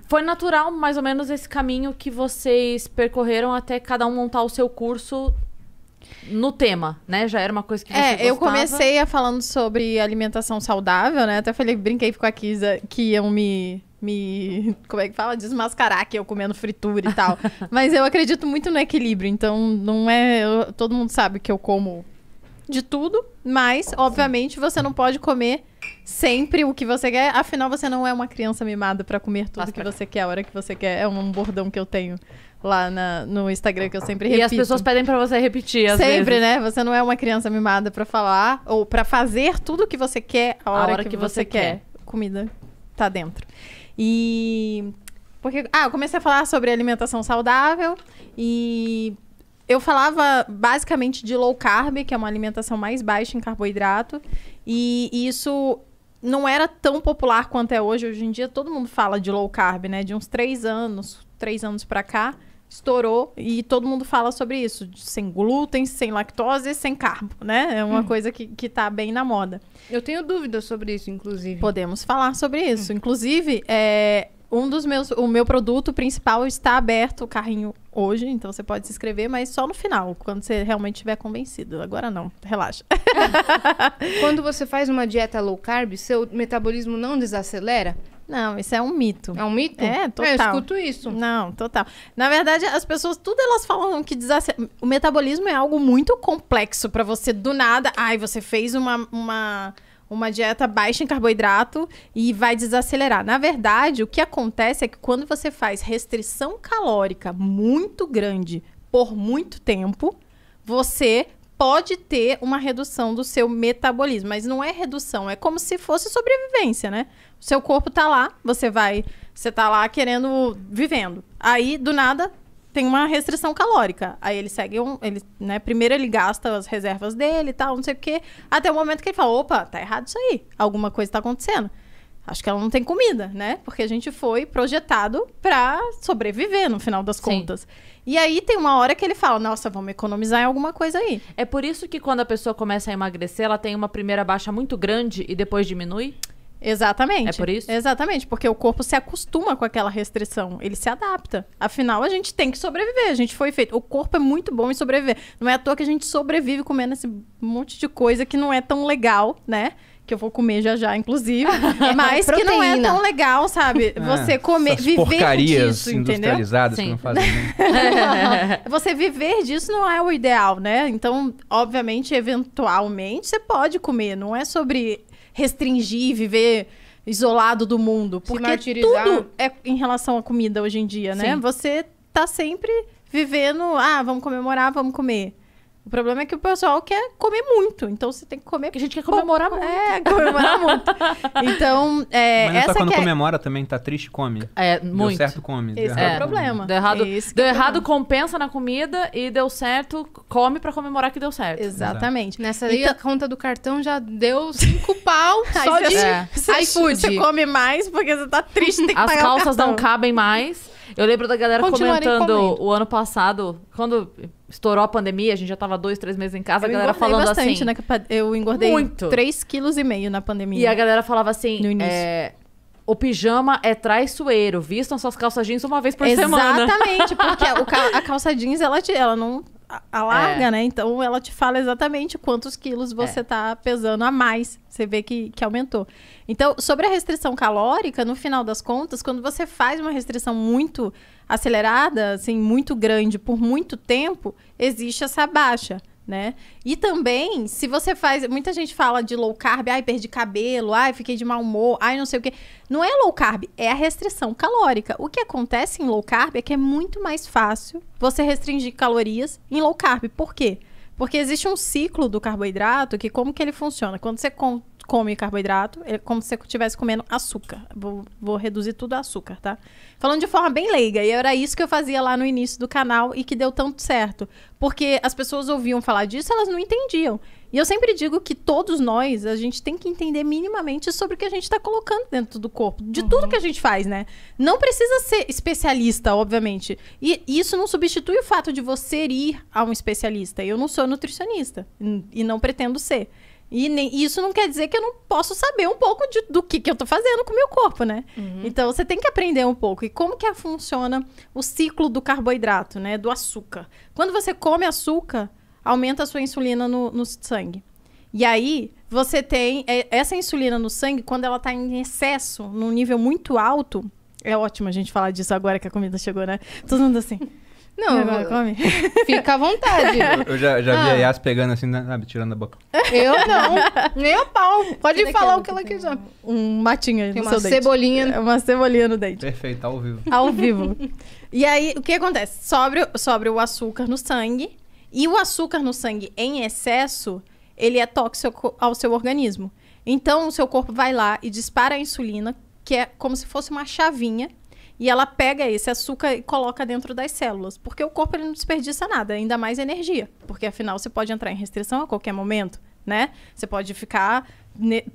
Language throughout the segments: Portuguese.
Foi natural, mais ou menos, esse caminho que vocês percorreram até cada um montar o seu curso no tema, né? Já era uma coisa que você gostava. Eu comecei falando sobre alimentação saudável, né? Até brinquei com a Kisa que iam me como é que fala? Desmascarar que eu comendo fritura e tal. Mas eu acredito muito no equilíbrio, então não é... todo mundo sabe que eu como de tudo, mas, obviamente, você não pode comer sempre o que você quer. Afinal, você não é uma criança mimada pra comer tudo que você quer, a hora que você quer. É um bordão que eu tenho lá no Instagram, que eu sempre repito. E as pessoas pedem pra você repetir, às vezes. Sempre, né? Você não é uma criança mimada pra falar ou pra fazer tudo o que você quer a hora que você quer. Comida tá dentro. E... eu comecei a falar sobre alimentação saudável e... eu falava basicamente de low carb, que é uma alimentação mais baixa em carboidrato. E isso não era tão popular quanto é hoje. Hoje em dia todo mundo fala de low carb, né? De uns 3 anos pra cá, estourou. E todo mundo fala sobre isso. Sem glúten, sem lactose, sem carbo, né? É uma coisa que tá bem na moda. Eu tenho dúvidas sobre isso, inclusive. Podemos falar sobre isso. Inclusive, o meu produto principal está aberto, o carrinho, hoje, então você pode se inscrever, mas só no final, quando você realmente estiver convencido. Agora não, relaxa. Quando você faz uma dieta low carb, seu metabolismo não desacelera? Não, isso é um mito. É um mito? É, total. Eu escuto isso. Não, total. Na verdade, as pessoas, tudo elas falam que o metabolismo é algo muito complexo pra você, do nada, você fez uma dieta baixa em carboidrato e vai desacelerar. Na verdade, o que acontece é que quando você faz restrição calórica muito grande por muito tempo, você pode ter uma redução do seu metabolismo. Mas não é redução, é como se fosse sobrevivência, né? O seu corpo tá lá, você tá lá vivendo. Aí, do nada, tem uma restrição calórica. Aí ele segue primeiro ele gasta as reservas dele e tal, não sei o quê. Até o momento que ele fala, opa, tá errado isso aí. Alguma coisa tá acontecendo. Acho que ela não tem comida, né? Porque a gente foi projetado pra sobreviver, no final das contas. E aí tem uma hora que ele fala, nossa, vamos economizar em alguma coisa aí. É por isso que quando a pessoa começa a emagrecer, ela tem uma primeira baixa muito grande e depois diminui? Exatamente. É por isso? Exatamente, porque o corpo se acostuma com aquela restrição, ele se adapta. Afinal, a gente tem que sobreviver, a gente foi feito. O corpo é muito bom em sobreviver. Não é à toa que a gente sobrevive comendo esse monte de coisa que não é tão legal, né? Que eu vou comer já, inclusive. Mas que não é tão legal, sabe? Você comer, viver porcarias disso, entendeu? industrializadas que não fazem bem. Você viver disso não é o ideal, né? Então, obviamente, eventualmente, você pode comer. Não é sobre restringir, viver isolado do mundo. Porque tudo é em relação à comida hoje em dia, né? Sim. Você tá sempre vivendo, vamos comemorar, vamos comer. O problema é que o pessoal quer comer muito. Então, você tem que comer... Porque a gente quer comemorar muito. Comemorar muito. Então, Mas não só quando comemora também, tá triste, come. Muito. Deu certo, come. Esse é o problema. Deu errado, compensa na comida, e deu certo, come pra comemorar que deu certo. Exatamente. Nessa aí, a conta do cartão já deu 5 pau só de iFood. Você come mais porque você tá triste, tem que As pagar calças o cartão. não cabem mais. Eu lembro da galera comentando comendo. o ano passado, quando estourou a pandemia, a gente já tava 2, 3 meses em casa, a galera falando bastante, assim... né? Eu engordei muito. 3,5 kg na pandemia. E a galera falava assim, No início. o pijama é traiçoeiro, vistam suas calças jeans uma vez por semana. Exatamente, porque a calça jeans, ela não alarga, né? Então, ela te fala exatamente quantos quilos você tá pesando a mais. Você vê que aumentou. Então, sobre a restrição calórica, no final das contas, quando você faz uma restrição muito acelerada, assim, muito grande por muito tempo, existe essa baixa, né? E também, se você faz... Muita gente fala de low carb, perdi cabelo, fiquei de mau humor, não sei o quê. Não é low carb, é a restrição calórica. O que acontece em low carb é que é muito mais fácil você restringir calorias em low carb. Por quê? Porque existe um ciclo do carboidrato que como que ele funciona? Quando você come carboidrato, é como se você estivesse comendo açúcar. Vou reduzir tudo a açúcar, tá? Falando de forma bem leiga. E era isso que eu fazia lá no início do canal e que deu tanto certo. Porque as pessoas ouviam falar disso, elas não entendiam. E eu sempre digo que todos nós, a gente tem que entender minimamente sobre o que a gente está colocando dentro do corpo. De tudo que a gente faz, né? Não precisa ser especialista, obviamente. E isso não substitui o fato de você ir a um especialista. Eu não sou nutricionista e não pretendo ser. E isso não quer dizer que eu não posso saber um pouco do que eu tô fazendo com o meu corpo, né? Então, você tem que aprender um pouco. E como que funciona o ciclo do carboidrato, né? Do açúcar. Quando você come açúcar, aumenta a sua insulina no sangue. E aí, você tem essa insulina no sangue, quando ela tá em excesso, num nível muito alto... É ótimo a gente falar disso agora que a comida chegou, né? Todo mundo assim... Não, agora come. Fica à vontade. Eu já vi a Yas pegando assim, sabe, tirando a boca. Eu não. Nem a pau. Pode falar o que ela quiser. Um matinho aí Tem no uma seu dente. cebolinha. É uma cebolinha no dente. Perfeito, ao vivo. Ao vivo. E aí, o que acontece? Sobre o açúcar no sangue. E o açúcar no sangue em excesso, ele é tóxico ao seu organismo. Então, o seu corpo vai lá e dispara a insulina, que é como se fosse uma chavinha. E ela pega esse açúcar e coloca dentro das células. Porque o corpo ele não desperdiça nada, ainda mais energia. Porque, afinal, você pode entrar em restrição a qualquer momento, né? Você pode ficar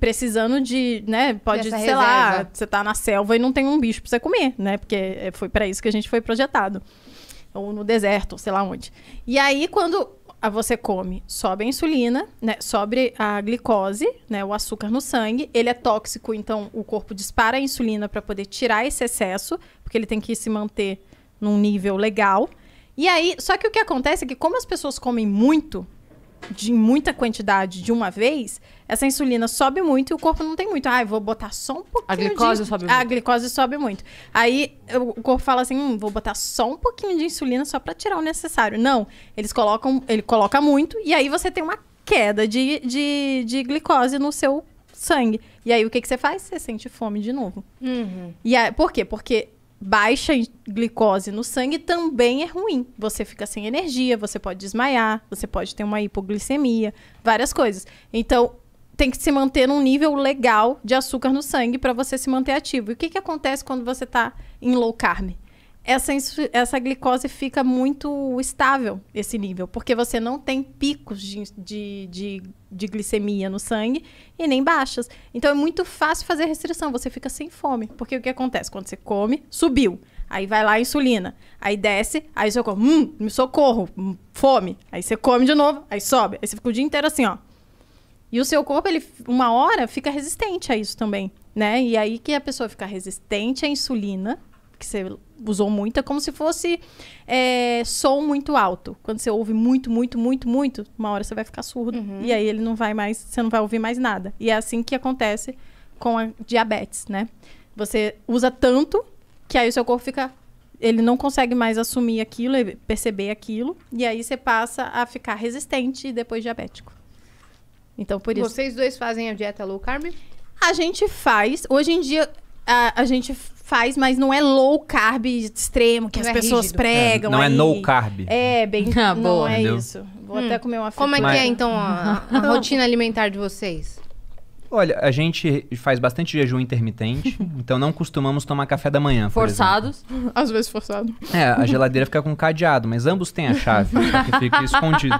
precisando de, né? Pode, dessa sei reserva. lá, você tá na selva e não tem um bicho pra você comer, né? Porque foi para isso que a gente foi projetado. Ou no deserto, ou sei lá onde. E aí, quando você come, sobe a insulina, né? Sobe a glicose, né? O açúcar no sangue. Ele é tóxico, então o corpo dispara a insulina para poder tirar esse excesso, porque ele tem que se manter num nível legal. E aí, só que o que acontece é que como as pessoas comem muito, de muita quantidade de uma vez, essa insulina sobe muito e o corpo não tem muito. Ah, eu vou botar só um pouquinho. A glicose sobe muito. A glicose sobe muito. Aí o corpo fala assim, vou botar só um pouquinho de insulina só para tirar o necessário. Não, ele coloca muito e aí você tem uma queda de glicose no seu sangue. E aí o que você faz? Você sente fome de novo. E aí, por quê? Porque baixa glicose no sangue também é ruim. Você fica sem energia, você pode desmaiar, você pode ter uma hipoglicemia, várias coisas. Então, tem que se manter num nível legal de açúcar no sangue para você se manter ativo. E o que acontece quando você está em low carb? Essa glicose fica muito estável, esse nível, porque você não tem picos de glicemia no sangue e nem baixas. Então, é muito fácil fazer restrição, você fica sem fome. Porque o que acontece? Quando você come, subiu. Aí vai lá a insulina, aí desce, aí você come, me socorro, fome. Aí você come de novo, aí sobe. Aí você fica o dia inteiro assim, ó. E o seu corpo, ele, uma hora, fica resistente a isso também, né? E aí que a pessoa fica resistente à insulina, que você usou muito, é como se fosse som muito alto. Quando você ouve muito, muito, muito, muito, uma hora você vai ficar surdo. E aí ele não vai mais, você não vai ouvir mais nada. E é assim que acontece com a diabetes, né? Você usa tanto que aí o seu corpo fica... Ele não consegue mais assumir aquilo, perceber aquilo. E aí você passa a ficar resistente e depois diabético. Então, por isso... Vocês dois fazem a dieta low carb? A gente faz. Hoje em dia, a gente faz, mas não é low carb extremo, que Não as é pessoas rígido. pregam. Não é aí. no carb. É, bem... Ah, não boa. é Entendeu? isso. Vou até comer uma Como é que fritura. é, então, a rotina alimentar de vocês? Olha, a gente faz bastante jejum intermitente, então não costumamos tomar café da manhã, por Forçados. Às vezes forçado. A geladeira fica com cadeado, mas ambos têm a chave, só que fica escondido.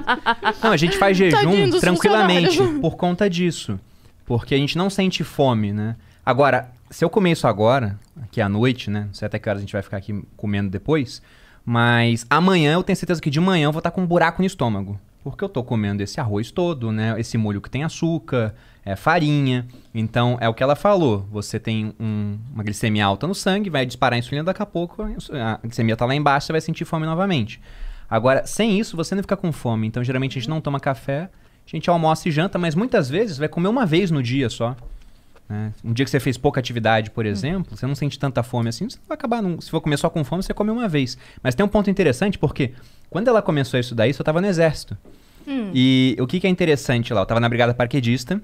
Não, a gente faz Tadinho jejum dos tranquilamente funcionários. por conta disso, porque a gente não sente fome, né? Agora, se eu comer isso agora, aqui à noite, né? Não sei até que horas a gente vai ficar aqui comendo depois, mas amanhã eu tenho certeza que de manhã eu vou estar com um buraco no estômago, porque eu tô comendo esse arroz todo, né? Esse molho que tem açúcar, farinha. Então, é o que ela falou. Você tem uma glicemia alta no sangue, vai disparar a insulina, daqui a pouco a glicemia tá lá embaixo, você vai sentir fome novamente. Agora, sem isso, você não fica com fome. Então, geralmente, a gente não toma café, a gente almoça e janta, mas muitas vezes vai comer uma vez no dia só. Né? Um dia que você fez pouca atividade, por exemplo, você não sente tanta fome assim, você vai acabar... Se for comer só com fome, você come uma vez. Mas tem um ponto interessante, porque quando ela começou isso daí, eu tava no exército. E o que é interessante lá? Eu tava na brigada paraquedista,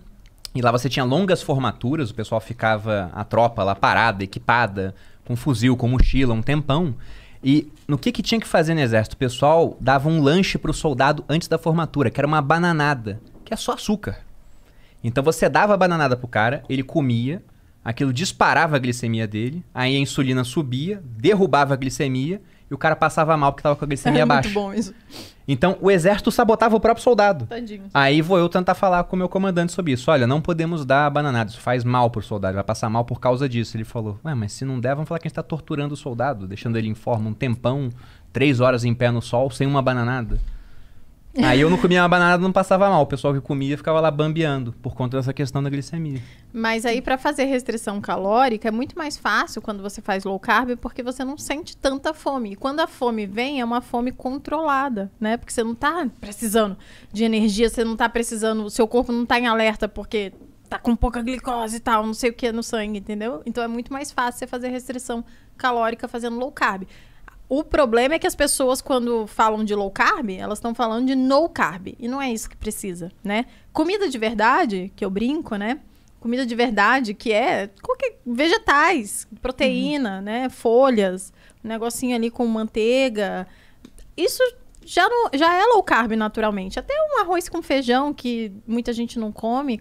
e lá você tinha longas formaturas, o pessoal ficava, a tropa lá parada, equipada, com fuzil, com mochila, um tempão. E no que tinha que fazer no exército? O pessoal dava um lanche pro soldado antes da formatura, que era uma bananada, que é só açúcar. Então você dava a bananada pro cara, ele comia, aquilo disparava a glicemia dele, aí a insulina subia, derrubava a glicemia, e o cara passava mal porque tava com a glicemia baixa. Muito bom isso. Então, o exército sabotava o próprio soldado. Tadinho. Aí vou eu tentar falar com o meu comandante sobre isso. Olha, não podemos dar a bananada, isso faz mal pro soldado, vai passar mal por causa disso. Ele falou, ué, mas se não der, vamos falar que a gente tá torturando o soldado, deixando ele em forma um tempão, 3 horas em pé no sol, sem uma bananada. Aí eu não comia uma banana, não passava mal. O pessoal que comia ficava lá bambeando por conta dessa questão da glicemia. Mas aí, para fazer restrição calórica, é muito mais fácil quando você faz low carb, porque você não sente tanta fome. E quando a fome vem, é uma fome controlada, né? Porque você não tá precisando de energia, você não tá precisando, o seu corpo não tá em alerta porque tá com pouca glicose e tal, não sei o que no sangue, entendeu? Então é muito mais fácil você fazer restrição calórica fazendo low carb. O problema é que as pessoas, quando falam de low carb, elas estão falando de no carb. E não é isso que precisa, né? Comida de verdade, que eu brinco, né? Comida de verdade, que é vegetais, proteína, né? Folhas, um negocinho ali com manteiga. Isso já é low carb naturalmente. Até um arroz com feijão, que muita gente não come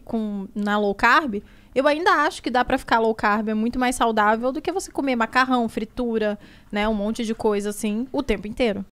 na low carb, eu ainda acho que dá pra ficar low carb, é muito mais saudável do que você comer macarrão, fritura, né? Um monte de coisa assim, o tempo inteiro.